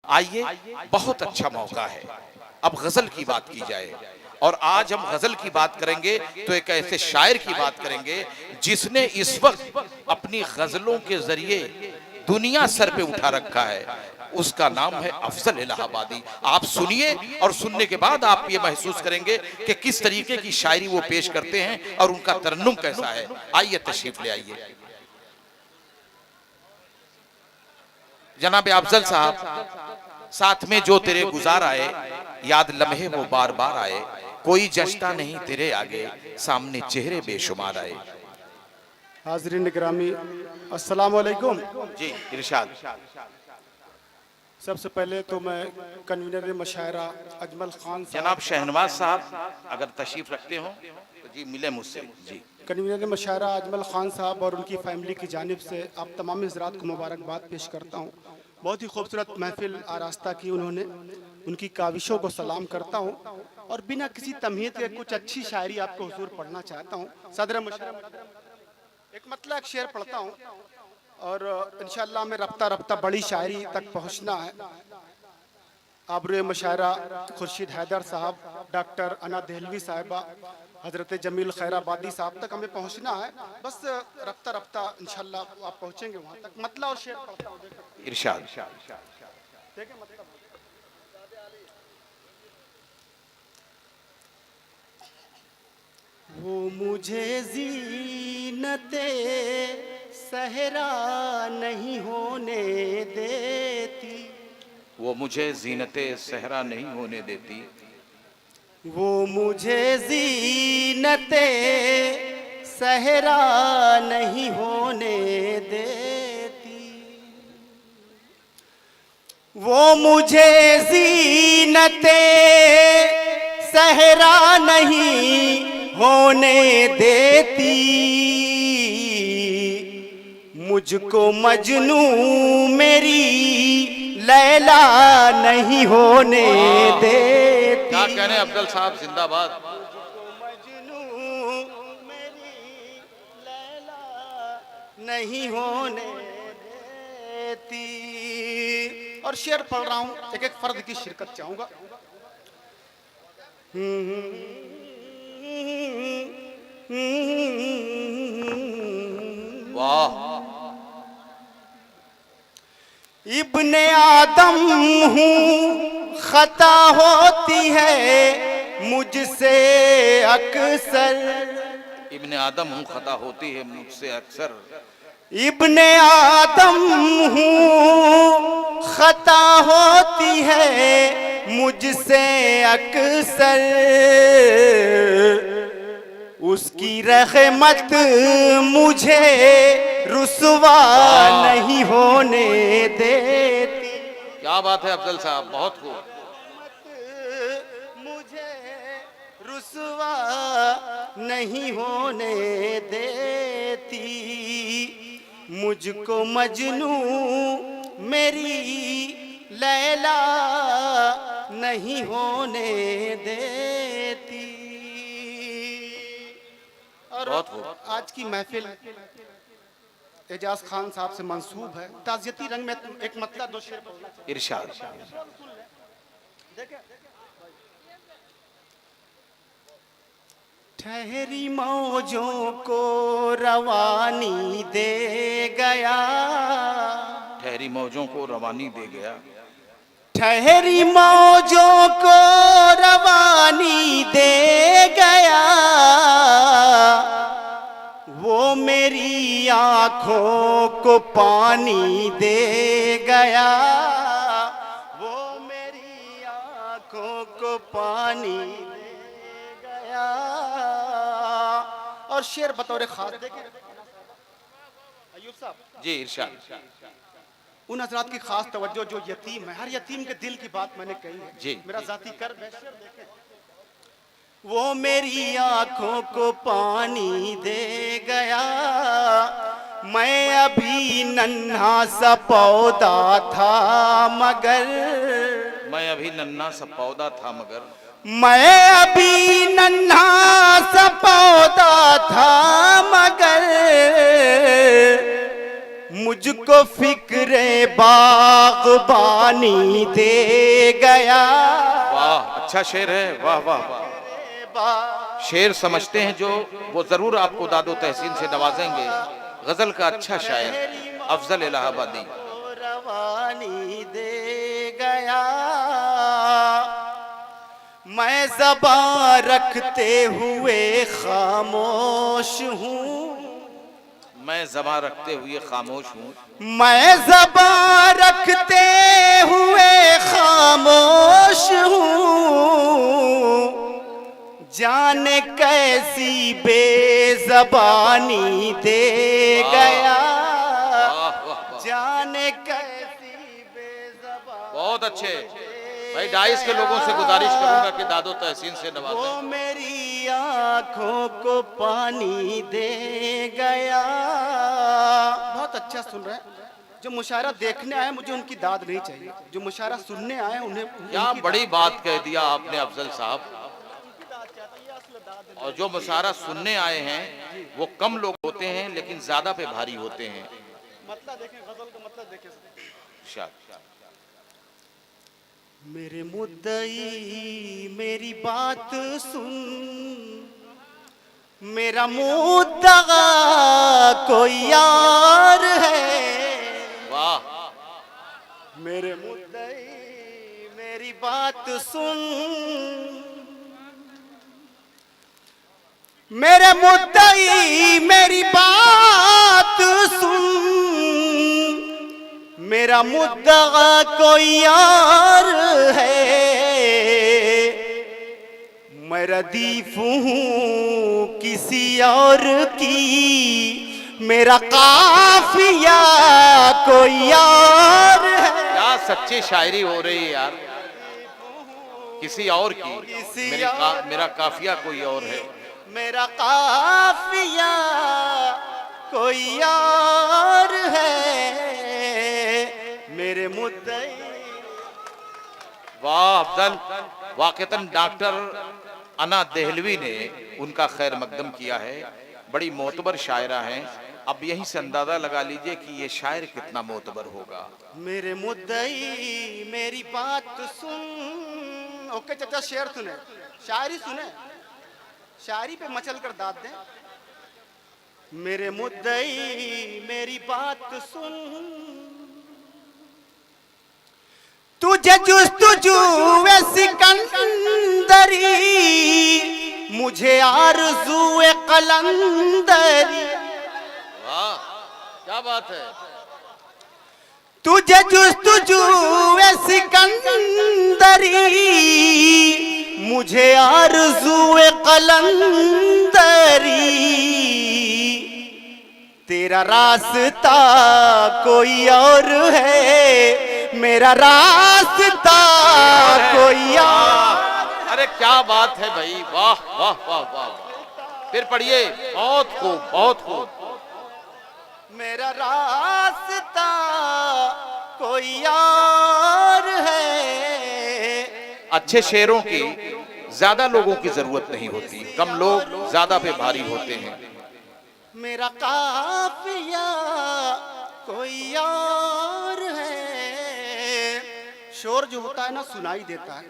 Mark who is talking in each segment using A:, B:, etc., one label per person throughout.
A: आइए, बहुत अच्छा मौका है, अब गजल की बात की जाए। और आज हम गजल की बात करेंगे तो एक ऐसे शायर की बात करेंगे जिसने इस वक्त अपनी गजलों के जरिए दुनिया सर पे उठा रखा है। उसका नाम है अफजल इलाहाबादी। आप सुनिए और सुनने के बाद आप ये महसूस करेंगे कि किस तरीके की शायरी वो पेश करते हैं और उनका तरन्नुम कैसा है। आइए, तशरीफ ले आइए। जनाब अफजल साहब, साथ में जो तेरे गुजार आए, याद लम्हे वो बार बार आए, कोई जचता नहीं तेरे आगे, सामने चेहरे बेशुमार आए।
B: हाज़रीन गिरामी, अस्सलाम वालेकुम।
A: जी इरशाद।
B: सबसे पहले तो मैं कन्वीनर मशायरा अजमल खान
A: जनाब शहनवाज साहब अगर तशरीफ रखते हो तो जी मिले मुझसे। जी
B: कन्वीनर मशायरा अजमल खान साहब और उनकी फ़ैमिली की जानिब से आप तमाम हज़रात को मुबारकबाद पेश करता हूँ। बहुत ही खूबसूरत महफिल आरास्ता की उन्होंने, उनकी काविशों को सलाम करता हूँ और बिना किसी तमहीद के कुछ अच्छी शायरी आपको हुजूर पढ़ना चाहता हूँ। सदर मुशर्रफ एक मतलब एक शेर पढ़ता हूँ और इंशाअल्लाह में रफ्ता रफ्ता बड़ी शायरी तक पहुँचना है। आबरू मशायरा खुर्शीद हैदर साहब, डॉक्टर अना दहलवी साहिबा, हज़रत जमील खैराबादी साहब तक हमें पहुँचना है। बस रफ्ता रफ्ता इंशाअल्लाह आप पहुँचेंगे वहाँ तक। मतलब और शेर पढ़ता हूँ,
A: इरशाद।
B: देखिए मतलब वो मुझे ज़ीनते सहरा नहीं होने देती,
A: वो मुझे जीनते सहरा नहीं होने देती,
B: वो मुझे ज़ीनते सहरा नहीं होने देती, वो मुझे ज़ीनते सहरा नहीं होने देती, मुझको मजनू मेरी लैला नहीं होने देती।
A: क्या कह रहे हैं अफजल साहब, जिंदाबाद।
B: मजनू मेरी लैला नहीं होने देती। और शेर पढ़ रहा हूँ, एक एक फर्द की शिरकत चाहूंगा।
A: वाह।
B: इब्ने आदम हूँ खता होती है मुझसे अक्सर,
A: इब्ने आदम हूँ खता होती है मुझसे अक्सर,
B: इब्ने आदम हूँ खता होती है मुझसे अक्सर, उसकी रहमत मुझे रुसवा नहीं होने देती।
A: क्या बात है अफजल साहब, बहुत खूब।
B: मुझे रुसवा नहीं होने देती, मुझको मजनू मेरी लैला नहीं होने देती। और
A: बहुत खूब।
B: आज की महफिल एजाज खान साहब से मंसूब है। ताज़ियती रंग में एक मतलब दो शेर बोलना चाहूं।
A: इरशाद।
B: ठहरी मौजों को रवानी दे गया,
A: ठहरी मौजों को रवानी दे गया,
B: ठहरी मौजों को रवानी दे गया, वो मेरी आँखों को पानी दे गया, वो मेरी आँखों को पानी दे गया। और शेर बतौर खास देखिए अयूब साहब,
A: जी इरशाद।
B: उन हजरात की खास तवज्जो जो यतीम है, हर यतीम के दिल की बात मैंने कही है।
A: जी।
B: मेरा जाती कर शेर देखें, वो मेरी आंखों को पानी दे गया, मैं अभी नन्हा सा पौधा था मगर,
A: मैं अभी नन्हा सा पौधा था मगर,
B: मैं अभी नन्हा सा पौधा था मगर, मुझको फिक्रे बागबानी दे गया।
A: वाह, अच्छा शेर है, वाह वाह वाह। शेर समझते हैं जो, वो जरूर आपको दादो तहसीन से नवाजेंगे। गजल का अच्छा शायर अफजल इलाहाबादी।
B: रवानी दे गया, मैं ज़बान रखते हुए खामोश हूँ।
A: मैं ज़बान रखते हुए खामोश हूँ।
B: मैं ज़बान रखते हुए खामोश हूँ। जाने कैसी बेज़बानी दे गया। जाने कैसी बेज़बानी।
A: बहुत अच्छे भाई। डाइस के लोगों से गुजारिश करूंगा कि दादो तहसीन से नवाजें।
B: वो मेरी आंखों को पानी दे गया। बहुत अच्छा सुन रहे हैं। जो मुशायरा देखने आए मुझे उनकी दाद नहीं चाहिए, जो मुशायरा सुनने आए उन्हें
A: क्या बड़ी बात कह दिया आपने अफजल साहब। और जो मुशायरा सुनने आए हैं वो कम लोग होते हैं लेकिन ज्यादा पे भारी होते हैं।
B: मतलब देखें, गजल का मतलब देखें। मेरे मुद्दई मेरी बात सुन, मेरा मुद्दगा कोई यार है।
A: वाह।
B: मेरे मुद्दई मेरी बात सुन, मेरे मुद्दई मेरी बात सुन, मेरा मुद्दगा कोई यार है। मैं रदीफ हूँ किसी और की, मेरा काफिया कोई यार है।
A: क्या सच्ची शायरी हो रही है यार। किसी और की, मेरा काफिया कोई और है।
B: मेरा काफिया कोई यार है। मेरे मुद्दई।
A: वाह अफजल। वाकईतन डॉक्टर अना देहलवी ने उनका खैर मकदम किया है। बड़ी मोतबर शायरा हैं। अब यहीं से अंदाजा लगा लीजिए कि ये शायर कितना मोतबर होगा।
B: मेरे मुद्दई मेरी बात सुन। ओके चाचा, शेर सुने, शायरी सुने, शायरी पे मचल कर दाद दें। मेरे मुद्दई मेरी बात सुन, तुझे जुस्तुजू सिकंदरी, मुझे आरज़ू कलंदरी।
A: वाह, क्या बात है।
B: तुझे जुस्तुजू सिकंदरी, मुझे आरज़ू कलंदरी। तेरा रास्ता कोई और है, मेरा रास्ता कोई और।
A: अरे क्या बात है भाई, वाह वाह वाह वाह। फिर पढ़िए, बहुत खूब बहुत खूब।
B: मेरा रास्ता कोई और है।
A: अच्छे शेरों की ज्यादा लोगों की जरूरत नहीं होती, कम लोग ज्यादा पे भारी होते हैं।
B: मेरा काफिया कोई और है। शोर जो होता है ना सुनाई देता है,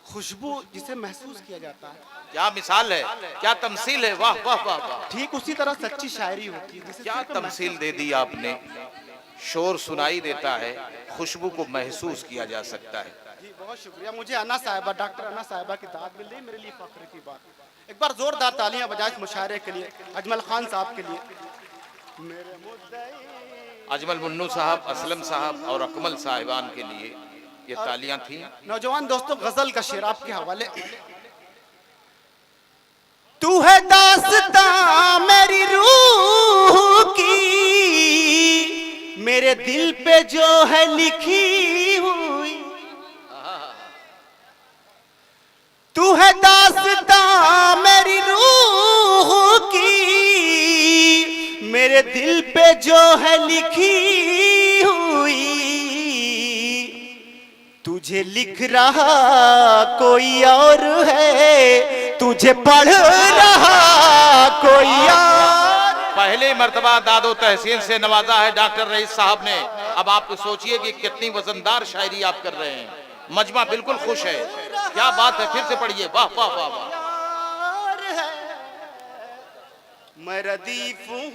B: खुशबू जिसे महसूस किया जाता है।
A: क्या मिसाल है, क्या तमसील है, वाह वाह वाह वाह।
B: ठीक उसी तरह सच्ची शायरी होती है।
A: क्या तमसील दे दी आपने। शोर सुनाई देता है, खुशबू को महसूस किया जा सकता है।
B: जी बहुत शुक्रिया। मुझे अन्ना साहिबा, डॉक्टर अन्ना साहिबा की दाद मिल रही, मेरे लिए फख्र की बात। एक बार जोरदार तालियां बजाएं इस मुशायरे के लिए, अजमल खान साहब के लिए। मेरे मुद्दई।
A: अजमल मुन्नू साहब, असलम साहब और अकमल साहिबान के लिए ये तालियां थी।
B: नौजवान दोस्तों, गजल का शेर आपके हवाले। तू है दास्तां मेरी रूह की, मेरे दिल पे जो है लिखी हुई। तू है दास्तां मेरी रूह की, मेरे दिल पे जो है लिखी हुई। तुझे लिख रहा कोई और है, तुझे पढ़ रहा कोई और।
A: पहली मर्तबा दादो तहसीन से नवाजा है डॉक्टर रईस साहब ने। अब आप सोचिए कि कितनी वजनदार शायरी आप कर रहे हैं। मजमा बिल्कुल खुश है, क्या बात है, फिर से पढ़िए। वाह वाह वाह वाह।
B: मैं रदीफ हूँ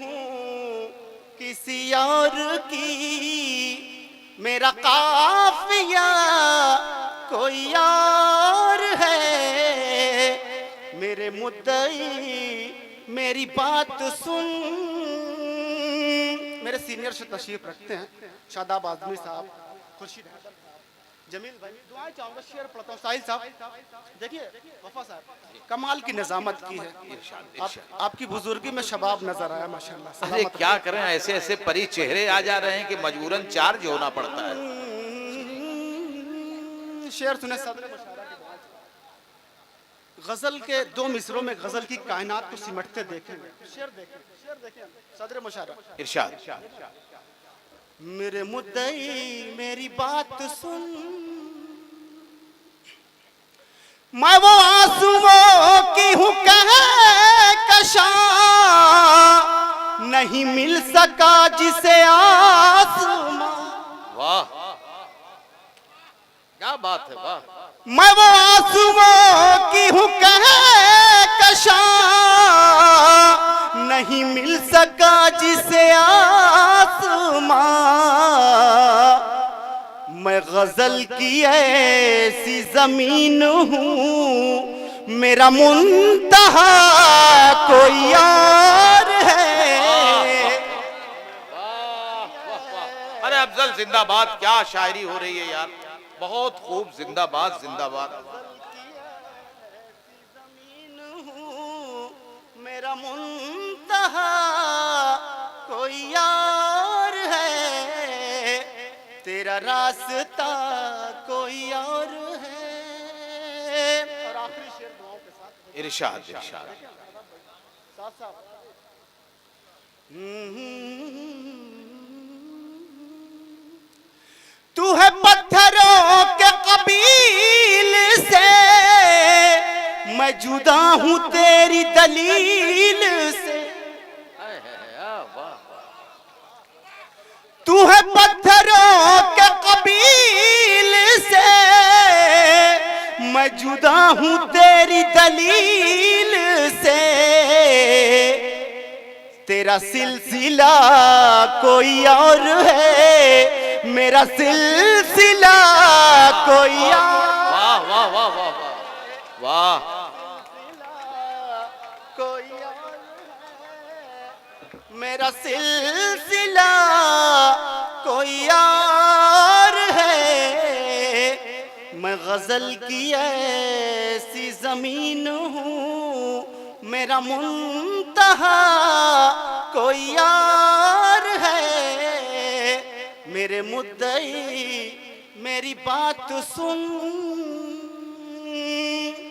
B: किसी और की, मेरा काफिया कोई और है। मेरे मुद्दई मेरी बात सुन। मेरे सीनियर से तशरीफ रखते हैं शादाब आजमी साहब, खुर्शीद हैदर, जमील भाई। दुआएं चाहूंगा, शेर पढ़ता हूँ। साहिल साहब देखिए, वफा साहब कमाल की निजामत की है। आपकी बुजुर्गी में शबाब नजर आया माशाल्लाह।
A: अरे क्या करें, ऐसे ऐसे परी चेहरे आ जा रहे हैं कि मजबूरन चार्ज होना पड़ता है।
B: शेर सुने सदर मुशारा की बात। गजल के दो मिसरों में गजल की कायनात को सिमटते देखेंगे। शेर देखें सदर मुशारा।
A: इरशाद।
B: मेरे मुद्दई मेरी बात सुन, मैं वो आंसुओं की हूँ कहकशा, नहीं मिल सका जिसे आसमां।
A: वाह क्या बात है, वाह।
B: मैं वो आंसुओं की हूँ कहकशा, नहीं मिल सका जिसे आसमां। मैं गजल की ऐसी जमीन हूँ, मेरा मुंतहा कोई और है।
A: अरे अफजल जिंदाबाद, क्या शायरी हो रही है यार, बहुत खूब, जिंदाबाद जिंदाबाद।
B: मेरा मुंतहा कोई और है, तेरा रास्ता कोई और है। और आखिरी शेर दुआओं के साथ।
A: इरशाद इरशाद।
B: तू है पत्थरों के कबील से, मैं जुदा हूँ तेरी दलील से। तू है पत्थरों के कबील से, मैं जुदा हूँ तेरी दलील से। तेरा सिलसिला कोई और है, मेरा सिलसिला कोई और।
A: वाह वाह वाह वाह वाह।
B: कोई और है, मेरा सिलसिला कोई और है। मैं गजल की ऐसी जमीन हूँ, मेरा मुंतहा कोई और है। मेरे मुद्दई मेरी बात सुन।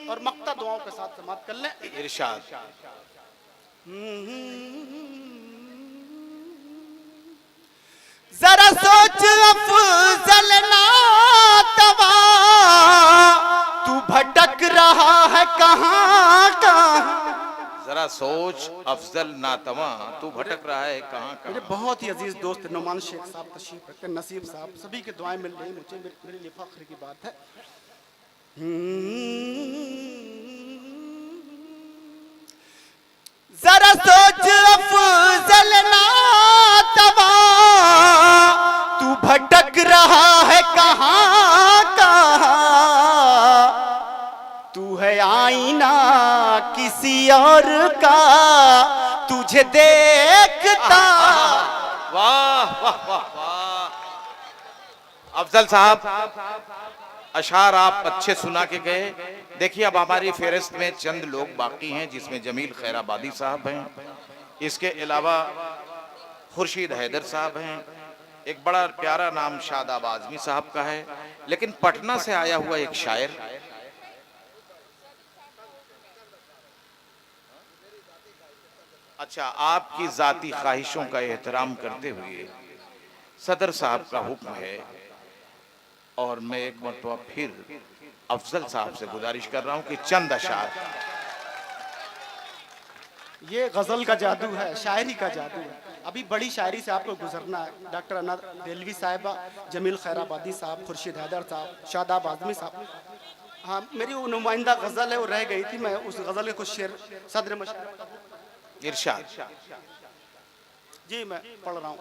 B: और मक्ता दुआओं के साथ समाप्त कर लें।
A: इरशाद।
B: जरा सोच अफजल नातवा, तू भटक रहा है कहाँ कहाँ।
A: जरा सोच अफजल नातवा, तू भटक रहा है कहाँ कहाँ।
B: मेरे बहुत ही अजीज दोस्त नोमान शेख साहब तशरीफ रखते हैं, नसीब साहब, सभी की दुआएं मिल रही मुझे, मेरे लिए फख्र की बात है। जरा सोच अफजल नातवा, तू भटक रहा है कहाँ कहाँ। तू है आईना किसी और का, तुझे देखता।
A: वाह वाह वाह वाह। अफजल साहब अशार आप अच्छे सुना के गए। देखिए अब हमारी फेहरिस्त में चंद लोग बाकी हैं, जिसमें जमील खैराबादी साहब हैं, इसके अलावा खुर्शीद हैदर साहब हैं, एक बड़ा प्यारा नाम शादाब आजमी साहब का है, लेकिन पटना से आया हुआ एक शायर। अच्छा, आपकी जाती ख्वाहिशों का एहतराम करते हुए सदर साहब का हुक्म है और मैं एक मरतबा फिर अफजल साहब से गुजारिश कर रहा हूं कि चंद अशार।
B: ये गजल का जादू है, शायरी का जादू है। अभी बड़ी शायरी से आपको गुजरना है। डॉक्टर अना देलवी साहिबा, जमील खैराबादी साहब, खुर्शीद हैदर साहब, शादाब आजमी साहब। हाँ, मेरी वो नुमाइंदा गजल है, वो रह गई थी। मैं उस गजल के कुछ शेर सदर मुशर्रफ
A: इरशाद।
B: जी मैं पढ़ रहा हूँ।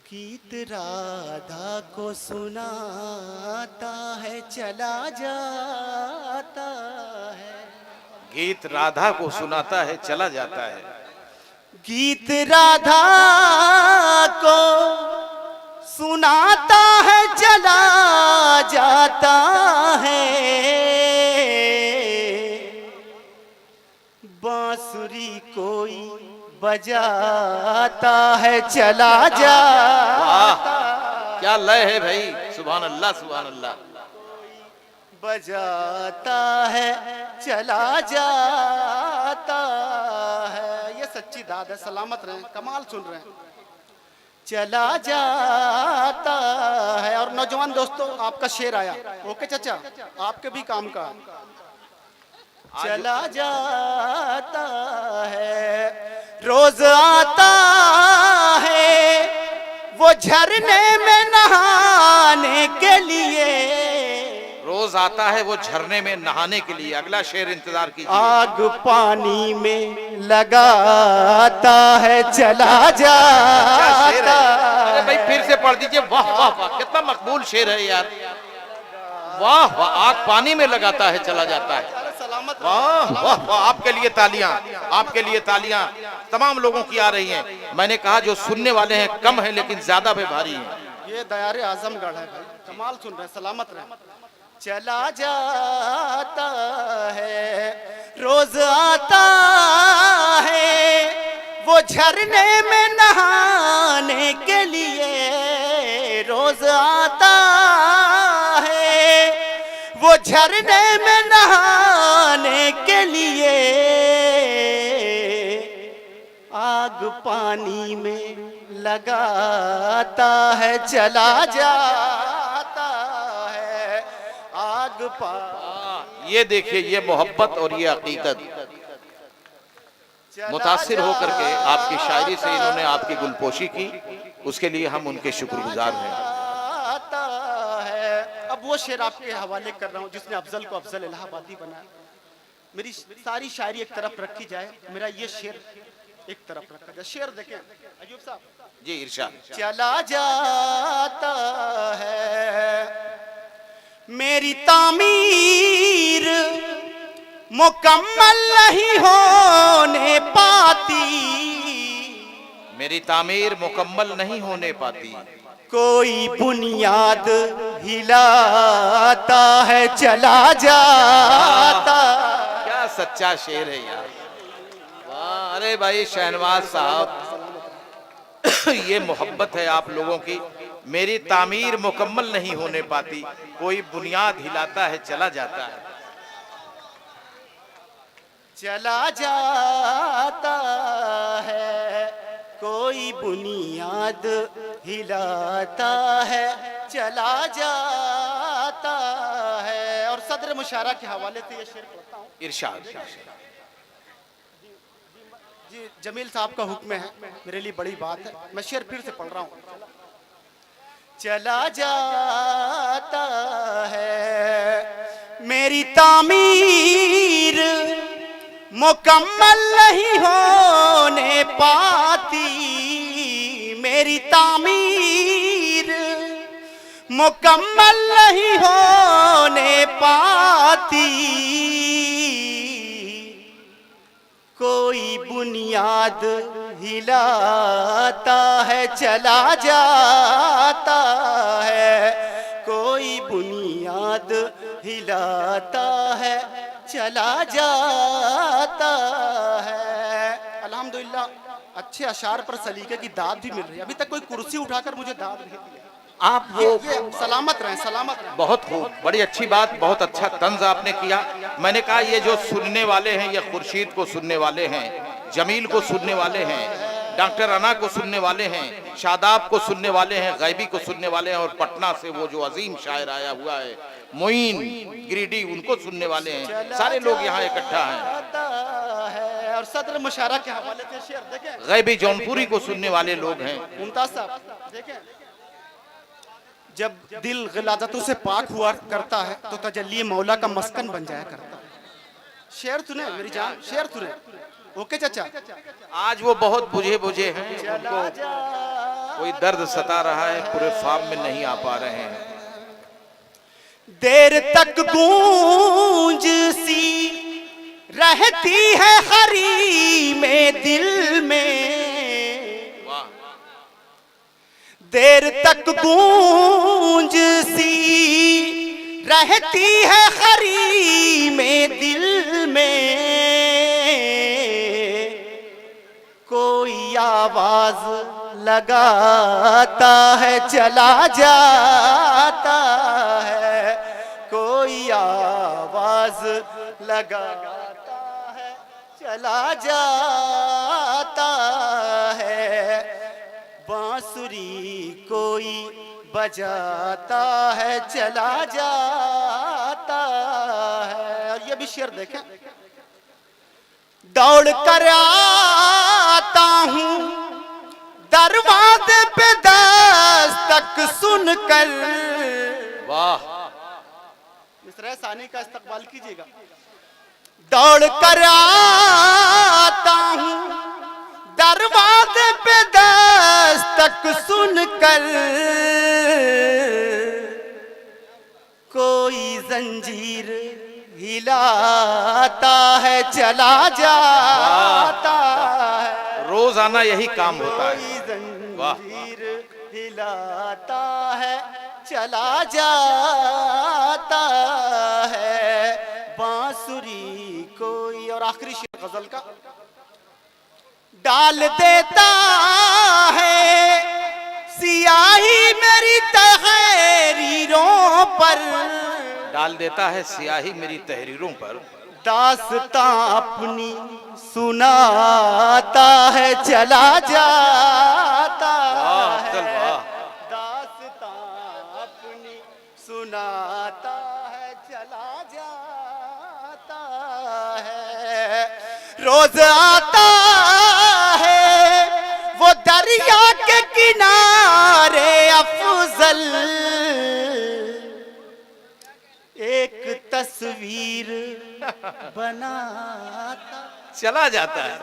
B: गीत राधा को सुनाता है चला जाता है।
A: गीत राधा को सुनाता है चला जाता है।
B: गीत राधा को सुनाता है चला जाता है। बांसुरी कोई बजाता है चला जाता।
A: क्या लय है भाई, सुभान अल्लाह सुभान अल्लाह।
B: बजाता है चला जाता है। ये सच्ची दाद है, सलामत रहें, कमाल सुन रहे हैं। चला जाता है। और नौजवान दोस्तों, आपका शेर आया। ओके चाचा, आपके भी काम का। चला जाता है, रोज आता है वो झरने में नहाने के लिए।
A: रोज आता है वो झरने में नहाने के लिए। अगला शेर इंतजार कीजिए।
B: आग पानी में लगाता है चला जाता।
A: अरे भाई फिर से पढ़ दीजिए। वाह वाह वाह, कितना मकबूल शेर है यार। वाह वाह, आग पानी में लगाता है चला जाता है। वाह वाह वाह, आपके लिए तालियां, आपके लिए तालियां तमाम लोगों की आ रही हैं। मैंने कहा जो सुनने वाले हैं कम हैं लेकिन ज्यादा पे भारी हैं।
B: ये दयारे आजमगढ़ है भाई, कमाल सुन रहे हैं, सलामत रहे। चला जाता है, रोज आता है वो झरने में नहाने के लिए। रोज आता है वो झरने में नहाने के लिए। आग पानी में लगाता है चला जाता है। आग
A: ये देखिए, ये मोहब्बत और ये हकीकत। मुतासिर होकर के आपकी शायरी से इन्होंने आपकी गुलपोशी की, उसके लिए हम उनके शुक्रगुजार हैं। अब वो शेर आपके हवाले कर रहा हूँ जिसने अफजल को अफजल इलाहाबादी बनाया। मेरी सारी शायरी एक तरफ रखी जाए, मेरा ये शेर एक तरफ रखा जाए। शेर देखें अयूब साहब जी, इरशाद। चला जाता है मेरी तामीर मुकम्मल नहीं होने पाती। मेरी तामीर मुकम्मल नहीं होने पाती। कोई बुनियाद हिलाता है चला जाता। क्या सच्चा शेर है यार। वाह, अरे भाई शहनवाज साहब, ये मोहब्बत है आप लोगों की। मेरी तामीर मुकम्मल नहीं होने पाती, कोई बुनियाद हिलाता है चला जाता है। चला जाता है कोई बुनियाद हिलाता है चला जाता है। और सदर मुशारा के हवाले से ये शेर पढ़ता हूँ। इरशाद। जी जमील साहब का हुक्म है, मेरे लिए बड़ी बात है। मैं शेर फिर से पढ़ रहा हूँ। चला जाता है मेरी तामीर मुकम्मल नहीं होने पाती। मेरी तामीर मुकम्मल नहीं होने पाती। कोई बुनियाद हिलाता है चला जाता है। कोई बुनियाद हिलाता है चला जाता है। अल्हम्दुलिल्लाह अच्छे अशार पर सलीके की दाद भी मिल रही है। अभी तक कोई कुर्सी उठाकर मुझे दाद नहीं दी। आप वो सलामत रहें, सलामत रहें। बहुत खूब, बड़ी अच्छी बात, बहुत अच्छा तंज आपने किया। मैंने कहा ये जो सुनने वाले हैं, ये खुर्शीद को सुनने वाले हैं, जमील को सुनने वाले हैं, डॉक्टर अना को सुनने वाले हैं, शादाब को सुनने वाले हैं, गैबी को सुनने वाले हैं, और पटना से वो जो अजीम शायर आया हुआ है मोइन गिरिडीह, उनको सुनने वाले हैं। सारे लोग यहाँ इकट्ठा हैं।
B: और सदर मुशारा के हवाले से शेर देखें।
A: गैबी जौनपुरी को सुनने वाले लोग हैं।
B: मुमताज साहब देखें, जब दिल गिलादतों से पाक हुआ करता है तो तजल्ली मौला का मस्कन बन जाया करता है। शेर सुने मेरी जान, शेर सुने। ओके चाचा,
A: आज वो बहुत बुझे बुझे हैं, उनको कोई दर्द सता रहा है, पूरे फार्म में नहीं आ पा रहे हैं।
B: देर तक गूंज सी रहती है हरी में दिल में,
A: वाह,
B: देर तक गूंज सी रहती है हरी में दिल में, कोई आवाज लगाता है चला जाता है, कोई आवाज लगाता है चला जाता है, बांसुरी कोई बजाता है चला जाता है। और ये भी शेर देखें, दौड़ कर आता हूँ दरवाजे पे दस्तक सुनकर,
A: वाह,
B: मिसरा सानी का इस्तकबाल कीजिएगा। दौड़ कर आता हूँ दरवाजे पे दस्तक सुनकर, कोई जंजीर हिलाता है चला जाता है,
A: रोजाना यही काम होता है।
B: कोई जंजीर हिलाता है चला जाता है, बांसुरी कोई। और आखिरी शेर गजल का, डाल देता है सियाही मेरी तहरीरों पर,
A: डाल देता है सियाही मेरी तहरीरों पर,
B: दास्तां अपनी सुनाता है चला जाता है, दास्तां अपनी सुनाता है चला जाता है, रोज आता है वो दरिया के किनारे अफजल, एक तस्वीर बनाता
A: चला जाता है।